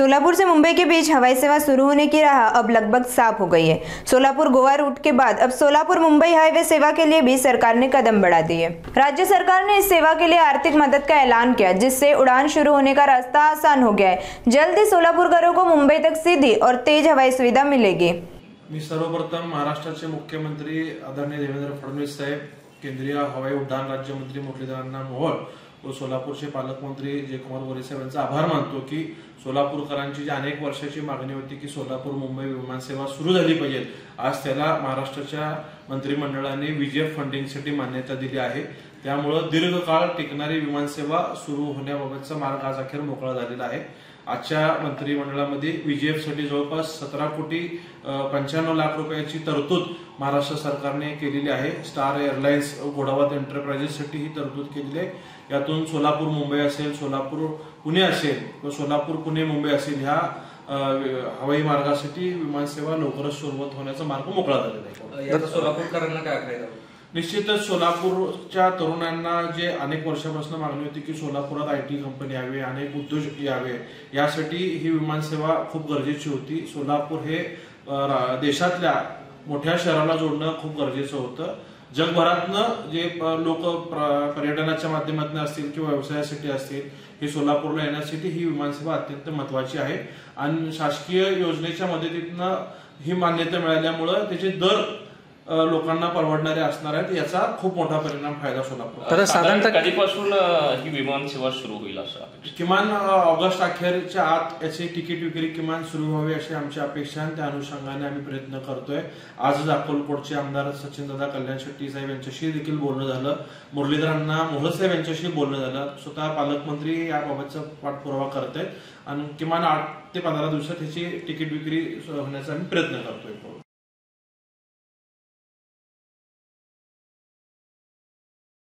सोलापुर से मुंबई के beach हवाई सेवा शुरू होने की राह अब लगभग साफ हो गई है। सोलापुर गोवा रूट के बाद अब सोलापुर मुंबई हाईवे सेवा के लिए भी सरकार ने कदम बढ़ा दिए। राज्य सरकार ने इस सेवा के लिए आर्थिक मदद का ऐलान किया, जिससे उड़ान शुरू होने का रास्ता आसान हो गया है। जल्द ही सोलापुरकरों को मुंबई तक सीधी और तेज हवाई सुविधा मिलेगी। मी सर्वप्रथम महाराष्ट्राचे मुख्यमंत्री आदरणीय देवेंद्र फडणवीस साहेब, केंद्रीय हवाई उड्डाण राज्यमंत्री मुरलीधर मोहोळ व सोलापूरचे पालकमंत्री जयकुमार गोरे साहेब यांचा आभार मानतो की सोलापूरकरांची जी अनेक वर्षाची मागणी होती की सोलापूर मुंबई विमानसेवा सुरू झाली पाहिजे, आज त्याला महाराष्ट्राच्या मंत्रिमंडळाने विजेएफ फंडिंगसाठी मान्यता दिली आहे। त्यामुळे दीर्घकाळ टिकणारी विमानसेवा सुरू होण्याबाबतचा मार्ग आज अखेर मोकळा झालेला आहे। आजच्या मंत्रिमंडळामध्ये विजेएफ साठी जवळपास 17 कोटी 95 लाख रुपयाची तरतूद महाराष्ट्र सरकारने केलेली आहे। स्टार एअरलाइन्स घोडावत एंटरप्राइजेस साठी ही तरतूद केलेली आहे। यातून सोलापूर मुंबई असेल, सोलापूर पुणे असेल व सोलापूर पुणे मुंबई असेल ह्या हवाई मार्गासाठी विमानसेवा लवकरच सुरुवात होण्याचा मार्ग मोकळा झालेला आहे। याचा सोलापूरकरांना काय फायदा? निश्चितच सोलापूरच्या तरुणांना जे अनेक वर्षापासून मागणी होती की सोलापुरात आयटी कंपनी यावे, अनेक उद्योग यावे, यासाठी ही विमानसेवा खूप गरजेची होती। सोलापूर हे देशातल्या मोठ्या शहराला जोडणं खूप गरजेचं होतं। जगभरातनं जे लोक पर्यटनाच्या माध्यमातून असतील किंवा व्यवसायासाठी असतील, हे सोलापूरला येण्यासाठी ही विमानसेवा अत्यंत महत्वाची आहे आणि शासकीय योजनेच्या मदतीतून ही मान्यता मिळाल्यामुळे त्याचे दर लोकांना परवडणारे असणार आहेत। याचा खूप मोठा परिणाम फायदा सोलापूर। तर साधारणतः कधीपासून ही विमान सेवा सुरू होईल असं? किमान ऑगस्ट अखेरच्या आत याची तिकीट विक्री किमान सुरू व्हावी अशी आमची अपेक्षा आहे। त्या अनुषंगाने आम्ही प्रयत्न करतोय। आजच अक्कलकोटचे आमदार सचिनदादा कल्याण शेट्टी साहेब यांच्याशी देखील बोलणं झालं, मुरलीधरांना मोहोळ साहेब यांच्याशी बोलणं झालं। स्वतः पालकमंत्री याबाबतचा पाठपुरावा करतायत आणि किमान 8 ते 15 दिवसात ह्याची तिकीट विक्री होण्याचा आम्ही प्रयत्न करतोय।